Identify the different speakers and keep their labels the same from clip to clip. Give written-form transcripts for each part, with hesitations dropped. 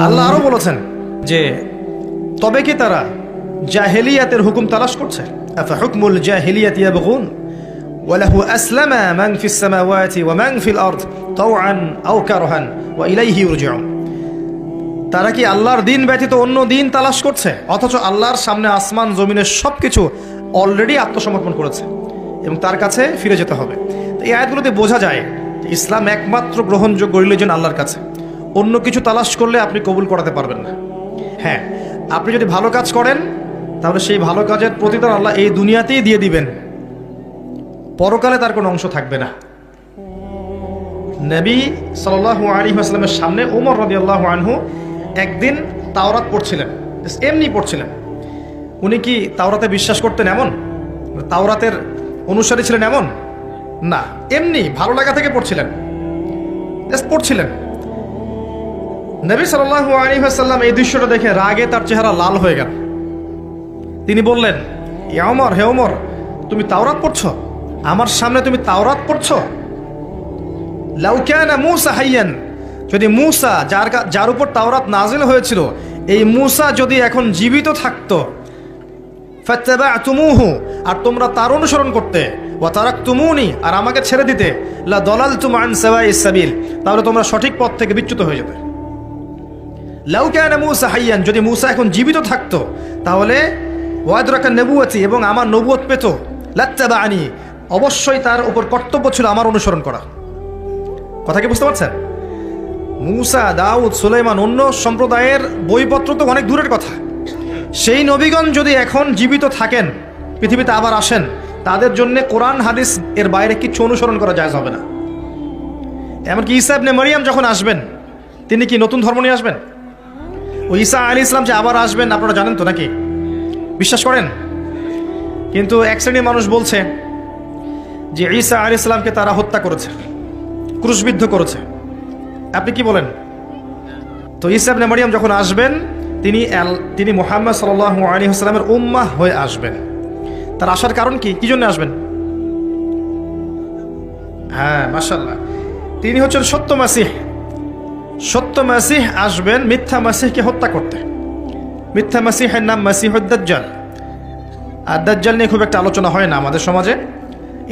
Speaker 1: আল্লাহ আরো বলেছেন যে তবে কি তারা জাহেলিয়াতের হুকুম তালাশ করছে, আফা হুকমুল জাহিলিয়াতি ইয়াবগুন ওয়া লাহু আসলামা মান ফিস সামাওয়াতি ওয়া মান ফিল আরদ তাওআন আও কারহান ওয়া ইলাইহি ইরজিউন। তারা কি আল্লাহর দিন ব্যতীত অন্য দিন তালাশ করছে, অথচ আল্লাহর সামনে আসমান জমিনের সবকিছু অলরেডি আত্মসমর্পণ করেছে এবং তার কাছে ফিরে যেতে হবে। তো এই আয়াতগুলোতে বোঝা যায় যে ইসলাম একমাত্র গ্রহণযোগ্য রিলিজন আল্লাহর কাছে। অন্য কিছু তালাশ করলে আপনি কবুল করাতে পারবেন না। হ্যাঁ, আপনি যদি ভালো কাজ করেন তাহলে সেই ভালো কাজের প্রতিদান আল্লাহ এই দুনিয়াতেই দিয়ে দিবেন, পরকালে তার কোনো অংশ থাকবে না। নবী সাল্লাল্লাহু আলাইহি ওয়াসাল্লামের সামনে ওমর রাদিয়াল্লাহু আনহু একদিন তাওরাত পড়ছিলেন, এমনি পড়ছিলেন। উনি কি তাওরাতে বিশ্বাস করতেন এমন, তাওরাতের অনুসারী ছিলেন এমন না, এমনি ভালো লাগা থেকে পড়ছিলেন, পড়ছিলেন। নবী সাল্লাল্লাহু আলাইহি ওয়াসাল্লাম এই দৃশ্যটা দেখে রাগে তার চেহারা লাল হয়ে গেল। তিনি বললেন, ইয়া ওমর, হে ওমর, তুমি তাওরাত পড়ছো, আমার সামনে তুমি তাওরাত পড়ছো? লাউ কানা মূসা হাইয়ান, যদি মূসা যার উপর তাওরাত নাজিল হয়েছিল, এই মূসা যদি এখন জীবিত থাকতো, ফাত্তাবা'তুমুহু, আর তোমরা তার অনুসরণ করতে, ওয়া তারাকতুমুনি, আর আমাকে ছেড়ে দিতে, লা দালালতুম আন সাওয়াইস সাবিল, তাহলে তোমরা সঠিক পথ থেকে বিচ্যুত হয়ে যেতে। লাউ কানা মূসা হাইয়ান, যদি মূসা এখন জীবিত থাকতো তাহলে ওয়াদরাকা নবুয়তি, এবং আমার নবুয়ত পেত, লাত্তাবা'আনি, অবশ্যই তার উপর কর্তব্য ছিল আমার অনুসরণ করা। কথা কি বুঝতে পারছেন? মূসা, দাউদ, সুলাইমান, অন্য সম্প্রদায়ের বইপত্র তো অনেক দূরের কথা। সেই নবীগণ যদি এখন জীবিত থাকেন, পৃথিবীতে আবার আসেন, তাদের জন্য কোরআন হাদিস এর বাইরে কিছু অনুসরণ করা জায়েজ হবে না। এমনকি ঈসা ইবনে মারিয়াম যখন আসবেন, তিনি কি নতুন ধর্ম নিয়ে আসবেন? ওই ঈসা আলাইহিস সালাম যে আবার আসবেন আপনারা জানেন তো নাকি? বিশ্বাস করেন? কিন্তু এক শ্রেণীর মানুষ বলছে যে ঈসা আলাইহিস সালামকে তারা হত্যা করেছে, ক্রুশবিদ্ধ করেছে। আপনি কি বলেন? তো ঈসা ইবনে মারিয়াম যখন আসবেন, তিনি মুহাম্মদ সাল্লাল্লাহু আলাইহি ওয়াসাল্লামের উম্মাহ হয়ে আসবেন। তার আসার কারণ কি, কি জন্য আসবেন? হ্যাঁ, মাশাআল্লাহ, তিনি হচ্ছেন সত্য মাসিহ। সত্য মাসিহ আসবেন মিথ্যা মাসিহকে হত্যা করতে। মিথ্যা মাসিহের নাম মাসিহুদ দাজ্জাল। আর দাজ্জাল নিয়ে খুব একটা আলোচনা হয় না আমাদের সমাজে।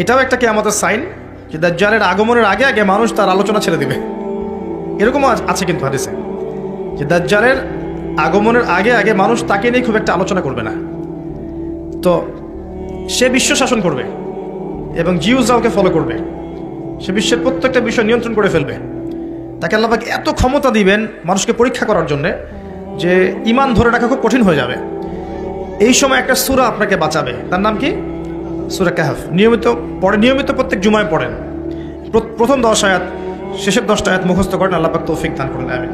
Speaker 1: এটাও একটা কিয়ামতের সাইন যে দাজ্জালের আগমনের আগে আগে মানুষ তার আলোচনা ছেড়ে দিবে। এরকমও আছে কিন্তু হাদিসে, যে দাজ্জালের আগমনের আগে আগে মানুষ তাকে নিয়ে খুব একটা আলোচনা করবে না। তো সে বিশ্ব শাসন করবে এবং জিউসরাওকে ফলো করবে। সে বিশ্বের প্রত্যেকটা বিষয় নিয়ন্ত্রণ করে ফেলবে। তাকে আল্লাহ পাক এত ক্ষমতা দিবেন মানুষকে পরীক্ষা করার জন্যে যে ঈমান ধরে রাখা খুব কঠিন হয়ে যাবে। এই সময় একটা সূরা আপনাকে বাঁচাবে, তার নাম কি? সূরা কাহফ। নিয়মিত প্রত্যেক জুমায় পড়েন। প্রথম 10 আয়াত, শেষের 10টা আয়াত মুখস্থ করেন। আল্লাহ পাক তৌফিক দান করেন। আমিন।